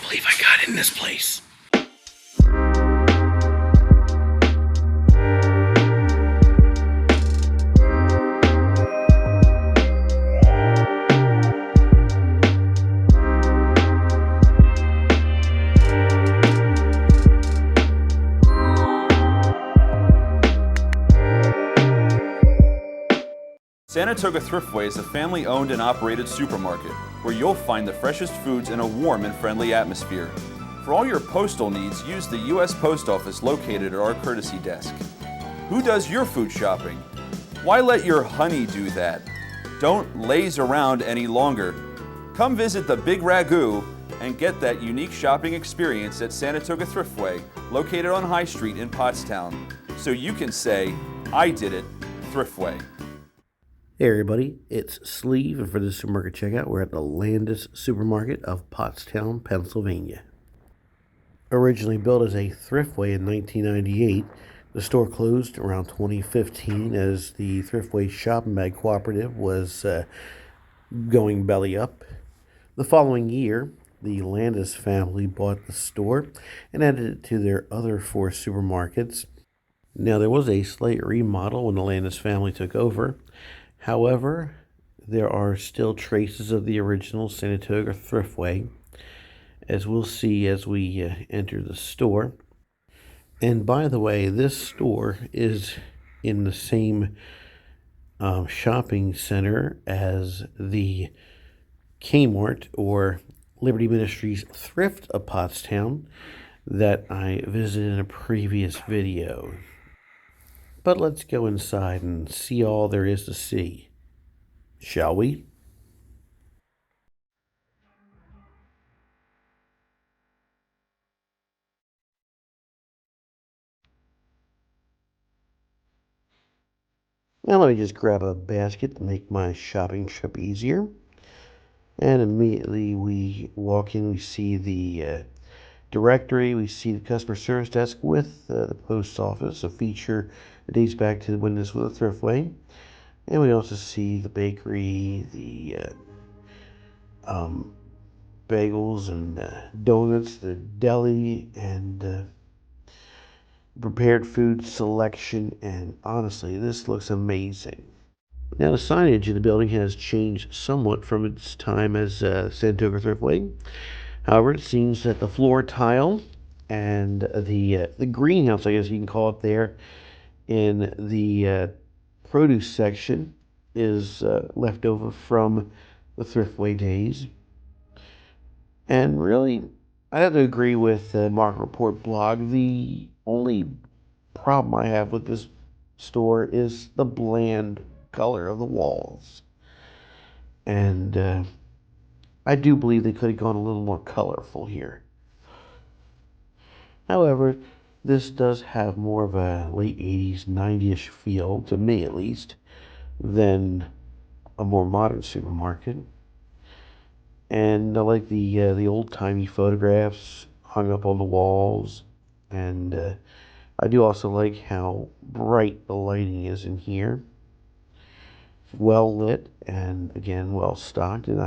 believe I got in this place. Saratoga Thriftway is a family-owned and operated supermarket where you'll find the freshest foods in a warm and friendly atmosphere. For all your postal needs, use the U.S. Post Office located at our courtesy desk. Who does your food shopping? Why let your honey do that? Don't laze around any longer. Come visit the Big Ragu and get that unique shopping experience at Saratoga Thriftway, located on High Street in Pottstown. So you can say, I did it, Thriftway. Hey everybody, it's Sleeve, and for this supermarket checkout, we're at the Landis Supermarket of Pottstown, Pennsylvania. Originally built as a Thriftway in 1998, the store closed around 2015 as the Thriftway Shopping Bag Cooperative was going belly up. The following year, the Landis family bought the store and added it to their other 4 supermarkets. Now, there was a slight remodel when the Landis family took over. However, there are still traces of the original Saratoga Thriftway, as we'll see as we enter the store. And by the way, this store is in the same shopping center as the Kmart or Liberty Ministries Thrift of Pottstown that I visited in a previous video. But let's go inside and see all there is to see, shall we? Now let me just grab a basket to make my shopping trip easier. And immediately we walk in, we see the directory, we see the customer service desk with the post office, a feature that dates back to when this was a Thriftway. And we also see the bakery, the bagels and donuts, the deli, and prepared food selection. And honestly, this looks amazing. Now, the signage in the building has changed somewhat from its time as Saratoga Thriftway. However, it seems that the floor tile and the greenhouse, I guess you can call it there, in the produce section is left over from the Thriftway days. And really, I have to agree with the Market Report blog. The only problem I have with this store is the bland color of the walls. And I do believe they could have gone a little more colorful here. However, this does have more of a late 80s, 90s feel, to me at least, than a more modern supermarket. And I like the old-timey photographs hung up on the walls. And I do also like how bright the lighting is in here. Well lit and, again, well stocked. And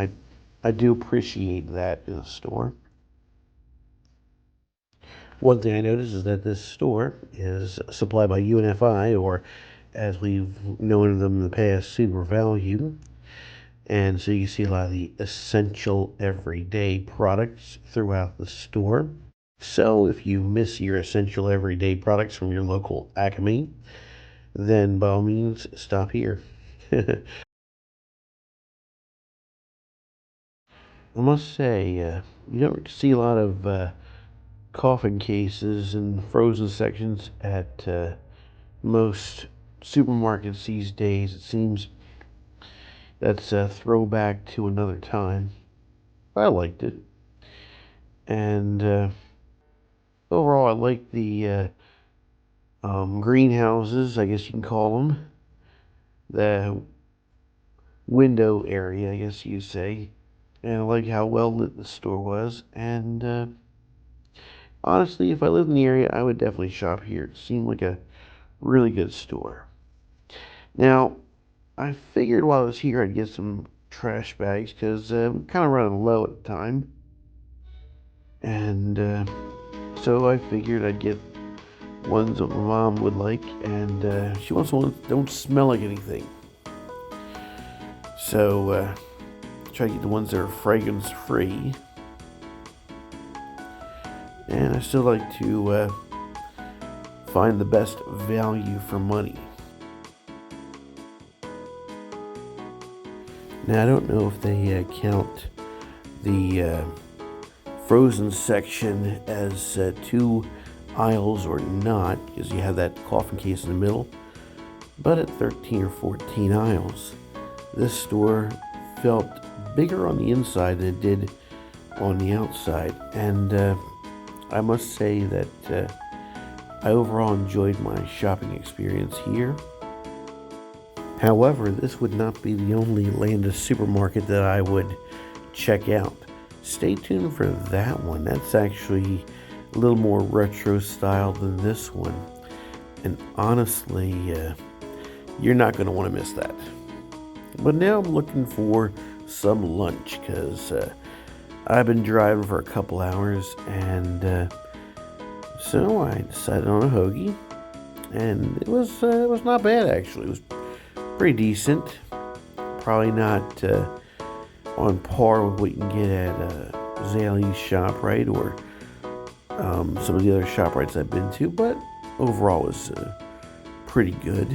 I do appreciate that in a store. One thing I noticed is that this store is supplied by UNFI, or as we've known them in the past, SuperValu. And so you see a lot of the essential everyday products throughout the store. So if you miss your essential everyday products from your local Acme, then by all means stop here. I must say, you don't see a lot of coffin cases and frozen sections at most supermarkets these days. It seems that's a throwback to another time. I liked it. And overall, I like the greenhouses, I guess you can call them. The window area, I guess you say. And I like how well lit the store was. And honestly, if I lived in the area, I would definitely shop here. It seemed like a really good store. Now, I figured while I was here I'd get some trash bags because I'm kind of running low at the time. And so I figured I'd get ones that my mom would like, and she wants ones that don't smell like anything. So try to get the ones that are fragrance free. And I still like to find the best value for money. Now I don't know if they count the frozen section as 2 aisles or not, because you have that coffin case in the middle, but at 13 or 14 aisles, this store felt bigger on the inside than it did on the outside, and I must say that I overall enjoyed my shopping experience here. However, this would not be the only Landis supermarket that I would check out. Stay tuned for that one. That's actually a little more retro style than this one. And honestly, you're not going to want to miss that. But now I'm looking for some lunch because I've been driving for a couple hours, and so I decided on a hoagie, and it was not bad actually. It was pretty decent. Probably not on par with what you can get at Zaley's ShopRite or some of the other ShopRites I've been to, but overall it was pretty good.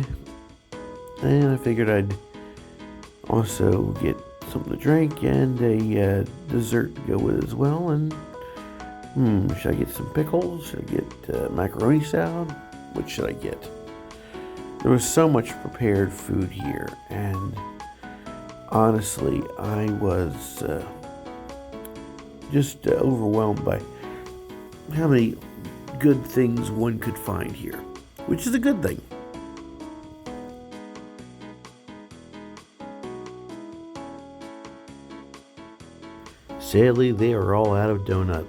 And I figured I'd also get something to drink and a dessert to go with it as well. And should I get some pickles? Should I get macaroni salad? What should I get? There was so much prepared food here, and honestly, I was just overwhelmed by how many good things one could find here, which is a good thing. Sadly, they are all out of donuts.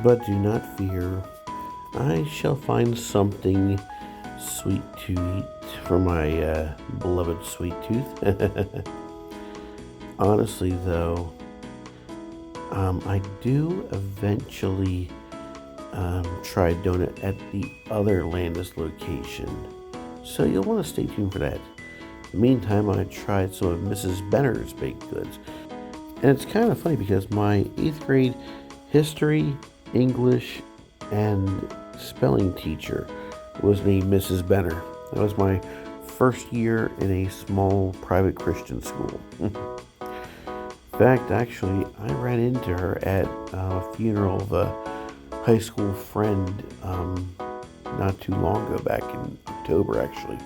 But do not fear, I shall find something sweet to eat for my beloved sweet tooth. Honestly, though, I do eventually try a donut at the other Landis location, so you'll want to stay tuned for that. In the meantime, I tried some of Mrs. Benner's baked goods, and it's kind of funny because my 8th grade history, English, and spelling teacher was named Mrs. Benner. That was my first year in a small private Christian school. In fact, actually, I ran into her at a funeral of a high school friend not too long ago, back in October, actually.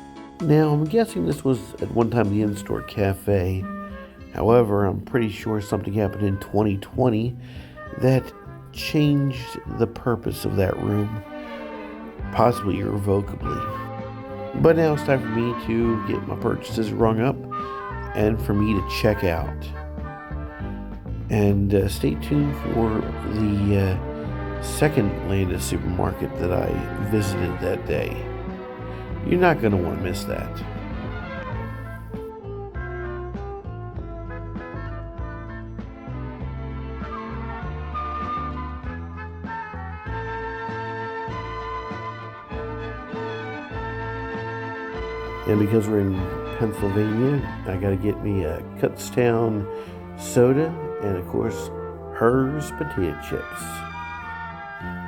Now, I'm guessing this was at one time the in-store cafe. However, I'm pretty sure something happened in 2020 that changed the purpose of that room, possibly irrevocably. But now it's time for me to get my purchases rung up and for me to check out. And stay tuned for the second Landis supermarket that I visited that day. You're not going to want to miss that. And because we're in Pennsylvania, I got to get me a Pottstown soda and, of course, Hers potato chips.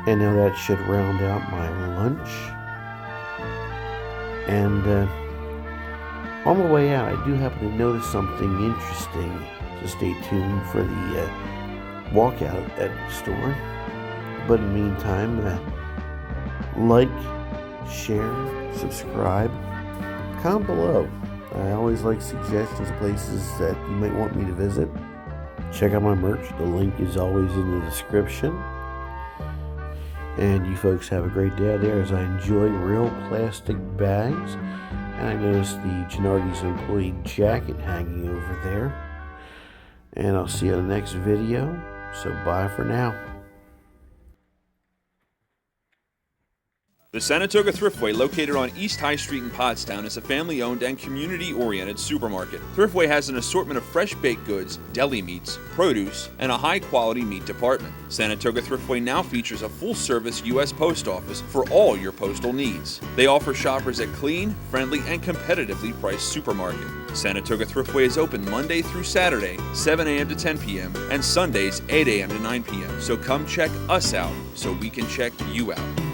And now that should round out my lunch. And on the way out, I do happen to notice something interesting, so stay tuned for the walkout at the store. But in the meantime, like, share, subscribe, comment below. I always like suggestions of places that you might want me to visit. Check out my merch. The link is always in the description. And you folks have a great day out there as I enjoy real plastic bags. And I noticed the Gennardi's employee jacket hanging over there. And I'll see you in the next video. So bye for now. The Saratoga Thriftway, located on East High Street in Pottstown, is a family-owned and community-oriented supermarket. Thriftway has an assortment of fresh baked goods, deli meats, produce, and a high-quality meat department. Saratoga Thriftway now features a full-service U.S. Post Office for all your postal needs. They offer shoppers a clean, friendly, and competitively priced supermarket. Saratoga Thriftway is open Monday through Saturday, 7 a.m. to 10 p.m., and Sundays, 8 a.m. to 9 p.m. So come check us out so we can check you out.